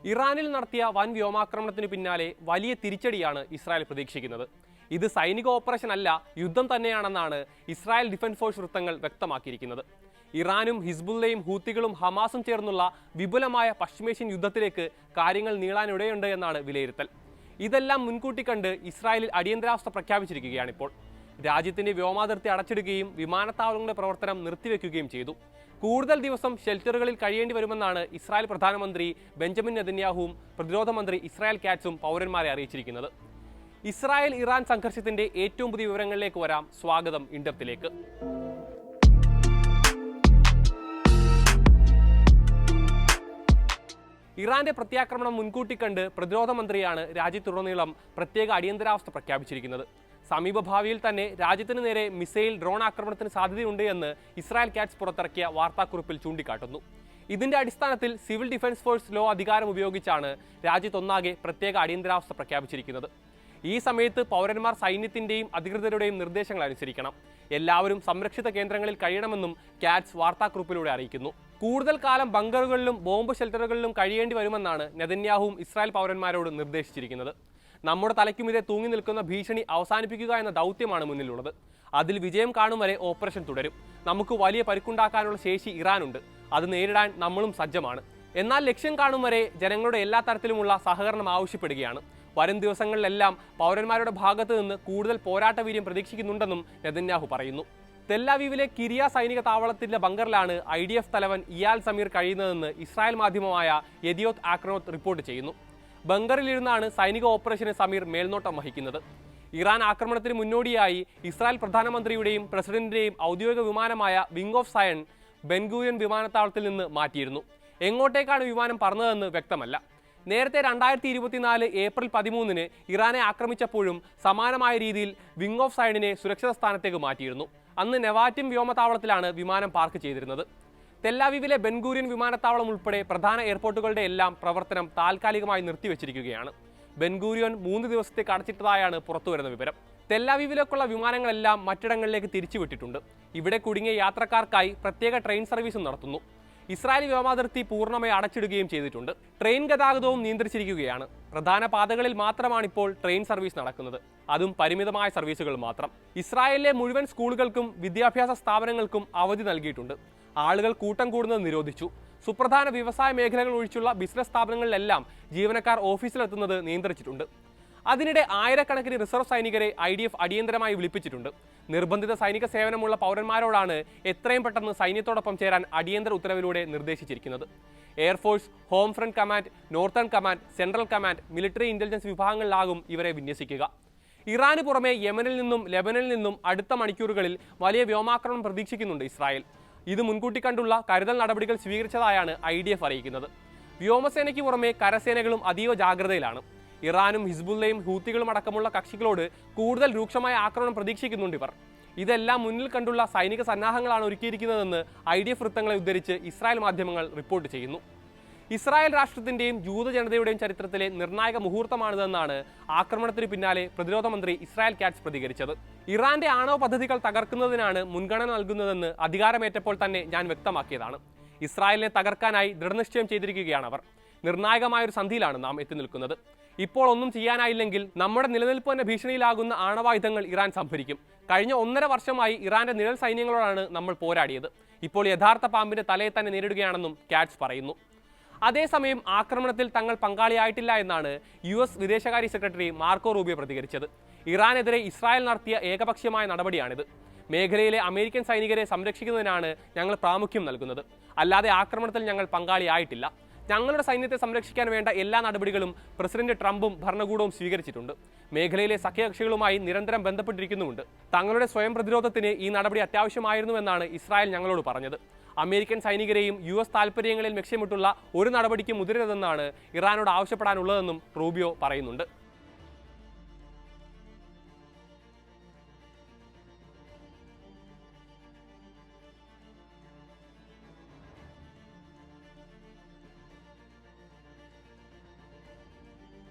ഇറാനിൽ നടത്തിയ വൻ വ്യോമാക്രമണത്തിന് പിന്നാലെ വലിയ തിരിച്ചടിയാണ് ഇസ്രായേൽ പ്രതീക്ഷിക്കുന്നത്. ഇത് സൈനിക ഓപ്പറേഷൻ അല്ല, യുദ്ധം തന്നെയാണെന്നാണ് ഇസ്രായേൽ ഡിഫൻസ് ഫോഴ്സ് വൃത്തങ്ങൾ വ്യക്തമാക്കിയിരിക്കുന്നത്. ഇറാനും ഹിസ്ബുള്ളയും ഹൂത്തികളും ഹമാസും ചേർന്നുള്ള വിപുലമായ പശ്ചിമേഷ്യൻ യുദ്ധത്തിലേക്ക് കാര്യങ്ങൾ നീളാനിടയുണ്ട് എന്നാണ് വിലയിരുത്തൽ. ഇതെല്ലാം മുൻകൂട്ടി കണ്ട് ഇസ്രായേലിൽ അടിയന്തരാവസ്ഥ പ്രഖ്യാപിച്ചിരിക്കുകയാണിപ്പോൾ. രാജ്യത്തിന്റെ വ്യോമാതിർത്തി അടച്ചിടുകയും വിമാനത്താവളങ്ങളുടെ പ്രവർത്തനം നിർത്തിവെക്കുകയും ചെയ്തു. കൂടുതൽ ദിവസം ഷെൽട്ടറുകളിൽ കഴിയേണ്ടി വരുമെന്നാണ് ഇസ്രായേൽ പ്രധാനമന്ത്രി ബെഞ്ചമിൻ നെതന്യാഹുവും പ്രതിരോധ മന്ത്രി ഇസ്രായേൽ കാറ്റ്സും പൗരന്മാരെ അറിയിച്ചിരിക്കുന്നത്. ഇസ്രായേൽ ഇറാൻ സംഘർഷത്തിന്റെ ഏറ്റവും പുതിയ വിവരങ്ങളിലേക്ക് വരാം. സ്വാഗതം ഇൻഡെപ്തിലേക്ക്. ഇറാന്റെ പ്രത്യാക്രമണം മുൻകൂട്ടി കണ്ട് പ്രതിരോധ മന്ത്രിയാണ് രാജ്യത്തുടനീളം പ്രത്യേക അടിയന്തരാവസ്ഥ പ്രഖ്യാപിച്ചിരിക്കുന്നത്. സമീപഭാവിയിൽ തന്നെ രാജ്യത്തിന് നേരെ മിസൈൽ, ഡ്രോൺ ആക്രമണത്തിന് സാധ്യതയുണ്ട് എന്ന് ഇസ്രായേൽ കാറ്റ്സ് പുറത്തിറക്കിയ വാർത്താക്കുറിപ്പിൽ ചൂണ്ടിക്കാട്ടുന്നു. ഇതിന്റെ അടിസ്ഥാനത്തിൽ സിവിൽ ഡിഫൻസ് ഫോഴ്സ് ലോ അധികാരം ഉപയോഗിച്ചാണ് രാജ്യത്തൊന്നാകെ പ്രത്യേക അടിയന്തരാവസ്ഥ പ്രഖ്യാപിച്ചിരിക്കുന്നത്. ഈ സമയത്ത് പൗരന്മാർ സൈന്യത്തിന്റെയും അധികൃതരുടെയും നിർദ്ദേശങ്ങൾ അനുസരിക്കണം. എല്ലാവരും സംരക്ഷിത കേന്ദ്രങ്ങളിൽ കഴിയണമെന്നും കാറ്റ്സ് വാർത്താക്കുറിപ്പിലൂടെ അറിയിക്കുന്നു. കൂടുതൽ കാലം ബങ്കറുകളിലും ബോംബ് ഷെൽട്ടറുകളിലും കഴിയേണ്ടി വരുമെന്നാണ് നെതന്യാഹുവും ഇസ്രായേൽ പൗരന്മാരോട് നിർദ്ദേശിച്ചിരിക്കുന്നത്. നമ്മുടെ തലയ്ക്കുമിരെ തൂങ്ങി നിൽക്കുന്ന ഭീഷണി അവസാനിപ്പിക്കുക എന്ന ദൗത്യമാണ് മുന്നിലുള്ളത്. അതിൽ വിജയം കാണും വരെ ഓപ്പറേഷൻ തുടരും. നമുക്ക് വലിയ പരിക്കുണ്ടാക്കാനുള്ള ശേഷി ഇറാനുണ്ട്. അത് നേരിടാൻ നമ്മളും സജ്ജമാണ്. എന്നാൽ ലക്ഷ്യം കാണും വരെ ജനങ്ങളുടെ എല്ലാ തരത്തിലുമുള്ള സഹകരണം ആവശ്യപ്പെടുകയാണ്. വരും ദിവസങ്ങളിലെല്ലാം പൗരന്മാരുടെ ഭാഗത്തു നിന്ന് കൂടുതൽ പോരാട്ട വീര്യം പ്രതീക്ഷിക്കുന്നുണ്ടെന്നും നെതന്യാഹു പറയുന്നു. തെല്ലവീവിലെ കിരിയ സൈനിക താവളത്തിലെ ബങ്കറിലാണ് IDF തലവൻ ഇയാൽ സമീർ കഴിയുന്നതെന്ന് ഇസ്രായേൽ മാധ്യമമായ യെദിയോത്ത് ആക്രോത്ത് റിപ്പോർട്ട് ചെയ്യുന്നു. ബങ്കറിലിരുന്നാണ് സൈനിക ഓപ്പറേഷന് സമീർ മേൽനോട്ടം വഹിക്കുന്നത്. ഇറാൻ ആക്രമണത്തിന് മുന്നോടിയായി ഇസ്രായേൽ പ്രധാനമന്ത്രിയുടെയും പ്രസിഡന്റിന്റെയും ഔദ്യോഗിക വിമാനമായ വിംഗ് ഓഫ് സയൺ ബെൻഗൂരിയൻ വിമാനത്താവളത്തിൽ നിന്ന് മാറ്റിയിരുന്നു. എങ്ങോട്ടേക്കാണ് വിമാനം പറന്നതെന്ന് വ്യക്തമല്ല. നേരത്തെ 2024 ഏപ്രിൽ 13 ഇറാനെ ആക്രമിച്ചപ്പോഴും സമാനമായ രീതിയിൽ വിംഗ് ഓഫ് സയണിനെ സുരക്ഷിത സ്ഥാനത്തേക്ക് മാറ്റിയിരുന്നു. അന്ന് നെവാറ്റിം വ്യോമതാവളത്തിലാണ് വിമാനം പാർക്ക് ചെയ്തിരുന്നത്. തെല്ലവീവിലെ ബെൻഗൂരിയൻ വിമാനത്താവളം ഉൾപ്പെടെ പ്രധാന എയർപോർട്ടുകളുടെ എല്ലാം പ്രവർത്തനം താൽക്കാലികമായി നിർത്തിവെച്ചിരിക്കുകയാണ്. ബെൻഗൂരിയൻ 3 ദിവസത്തേക്ക് അടച്ചിട്ടതായാണ് പുറത്തുവരുന്ന വിവരം. തെല്ലവീവിലേക്കുള്ള വിമാനങ്ങളെല്ലാം മറ്റിടങ്ങളിലേക്ക് തിരിച്ചുവിട്ടിട്ടുണ്ട്. ഇവിടെ കുടുങ്ങിയ യാത്രക്കാർക്കായി പ്രത്യേക ട്രെയിൻ സർവീസും നടത്തുന്നു. ഇസ്രായേൽ വ്യോമാതിർത്തി പൂർണ്ണമായി അടച്ചിടുകയും ചെയ്തിട്ടുണ്ട്. ട്രെയിൻ ഗതാഗതവും നിയന്ത്രിച്ചിരിക്കുകയാണ്. പ്രധാന പാതകളിൽ മാത്രമാണിപ്പോൾ ട്രെയിൻ സർവീസ് നടക്കുന്നത്. അതും പരിമിതമായ സർവീസുകൾ മാത്രം. ഇസ്രായേലിലെ മുഴുവൻ സ്കൂളുകൾക്കും വിദ്യാഭ്യാസ സ്ഥാപനങ്ങൾക്കും അവധി നൽകിയിട്ടുണ്ട്. ആളുകൾ കൂട്ടം കൂടുന്നത് നിരോധിച്ചു. സുപ്രധാന വ്യവസായ മേഖലകൾ ഒഴിച്ചുള്ള ബിസിനസ് സ്ഥാപനങ്ങളിലെല്ലാം ജീവനക്കാർ ഓഫീസിലെത്തുന്നത് നിയന്ത്രിച്ചിട്ടുണ്ട്. അതിനിടെ ആയിരക്കണക്കിന് റിസർവ് സൈനികരെ IDF അടിയന്തരമായി വിളിപ്പിച്ചിട്ടുണ്ട്. നിർബന്ധിത സൈനിക സേവനമുള്ള പൗരന്മാരോടാണ് എത്രയും പെട്ടെന്ന് സൈന്യത്തോടൊപ്പം ചേരാൻ അടിയന്തര ഉത്തരവിലൂടെ നിർദ്ദേശിച്ചിരിക്കുന്നത്. Air force, home front command, northern command, central command, military intelligence വിഭാഗങ്ങളിലാകും ഇവരെ വിന്യസിക്കുക. ഇറാന് പുറമെ യമനിൽ നിന്നും ലെബനനിൽ നിന്നും അടുത്ത മണിക്കൂറുകളിൽ വലിയ വ്യോമാക്രമണം പ്രതീക്ഷിക്കുന്നുണ്ട് ഇസ്രായേൽ. ഇത് മുൻകൂട്ടി കണ്ടുള്ള കരുതൽ നടപടികൾ സ്വീകരിച്ചതായാണ് IDF അറിയിക്കുന്നത്. വ്യോമസേനയ്ക്ക് പുറമെ കരസേനകളും അതീവ ജാഗ്രതയിലാണ്. ഇറാനും ഹിസ്ബുള്ളയും ഹൂത്തികളും അടക്കമുള്ള കക്ഷികളോട് കൂടുതൽ രൂക്ഷമായ ആക്രമണം പ്രതീക്ഷിക്കുന്നുണ്ട് ഇവർ. ഇതെല്ലാം മുന്നിൽ കണ്ടുള്ള സൈനിക സന്നാഹങ്ങളാണ് ഒരുക്കിയിരിക്കുന്നതെന്ന് IDF വൃത്തങ്ങളെ ഉദ്ധരിച്ച് ഇസ്രായേൽ മാധ്യമങ്ങൾ റിപ്പോർട്ട് ചെയ്യുന്നു. ഇസ്രായേൽ രാഷ്ട്രത്തിന്റെയും ജൂത ജനതയുടെയും ചരിത്രത്തിലെ നിർണായക മുഹൂർത്തമാണിതെന്നാണ് ആക്രമണത്തിന് പിന്നാലെ പ്രതിരോധ മന്ത്രി ഇസ്രായേൽ കാറ്റ്സ് പ്രതികരിച്ചത്. ഇറാന്റെ ആണവ പദ്ധതികൾ തകർക്കുന്നതിനാണ് മുൻഗണന നൽകുന്നതെന്ന് അധികാരമേറ്റപ്പോൾ തന്നെ ഞാൻ വ്യക്തമാക്കിയതാണ്. ഇസ്രായേലിനെ തകർക്കാനായി ദൃഢനിശ്ചയം ചെയ്തിരിക്കുകയാണ് അവർ. നിർണായകമായൊരു സന്ധിയിലാണ് നാം എത്തി നിൽക്കുന്നത്. ഇപ്പോൾ ഒന്നും ചെയ്യാനായില്ലെങ്കിൽ നമ്മുടെ നിലനിൽപ്പ് തന്നെ ഭീഷണിയിലാകുന്ന ആണവായുധങ്ങൾ ഇറാൻ സംഭരിക്കും. കഴിഞ്ഞ 1.5 വർഷമായി ഇറാന്റെ നിഴൽ സൈന്യങ്ങളോടാണ് നമ്മൾ പോരാടിയത്. ഇപ്പോൾ യഥാർത്ഥ പാമ്പിന്റെ തലയെ തന്നെ നേരിടുകയാണെന്നും കാറ്റ്സ് പറയുന്നു. അതേസമയം ആക്രമണത്തിൽ തങ്ങൾ പങ്കാളിയായിട്ടില്ല എന്നാണ് US വിദേശകാര്യ സെക്രട്ടറി മാർക്കോ റൂബിയോ പ്രതികരിച്ചത്. ഇറാനെതിരെ ഇസ്രായേൽ നടത്തിയ ഏകപക്ഷീയമായ നടപടിയാണിത്. മേഖലയിലെ അമേരിക്കൻ സൈനികരെ സംരക്ഷിക്കുന്നതിനാണ് ഞങ്ങൾ പ്രാമുഖ്യം നൽകുന്നത്. അല്ലാതെ ആക്രമണത്തിൽ ഞങ്ങൾ പങ്കാളിയായിട്ടില്ല. ഞങ്ങളുടെ സൈന്യത്തെ സംരക്ഷിക്കാൻ വേണ്ട എല്ലാ നടപടികളും പ്രസിഡന്റ് ട്രംപും ഭരണകൂടവും സ്വീകരിച്ചിട്ടുണ്ട്. മേഖലയിലെ സഖ്യകക്ഷികളുമായി നിരന്തരം ബന്ധപ്പെട്ടിരിക്കുന്നുമുണ്ട്. തങ്ങളുടെ സ്വയം പ്രതിരോധത്തിന് ഈ നടപടി അത്യാവശ്യമായിരുന്നുവെന്നാണ് ഇസ്രായേൽ ഞങ്ങളോട് പറഞ്ഞത്. അമേരിക്കൻ സൈനികരെയും US താൽപ്പര്യങ്ങളിൽ ലക്ഷ്യമിട്ടുള്ള ഒരു നടപടിക്ക് മുതിരരുതെന്നാണ് ഇറാനോട് ആവശ്യപ്പെടാനുള്ളതെന്നും റൂബിയോ പറയുന്നുണ്ട്.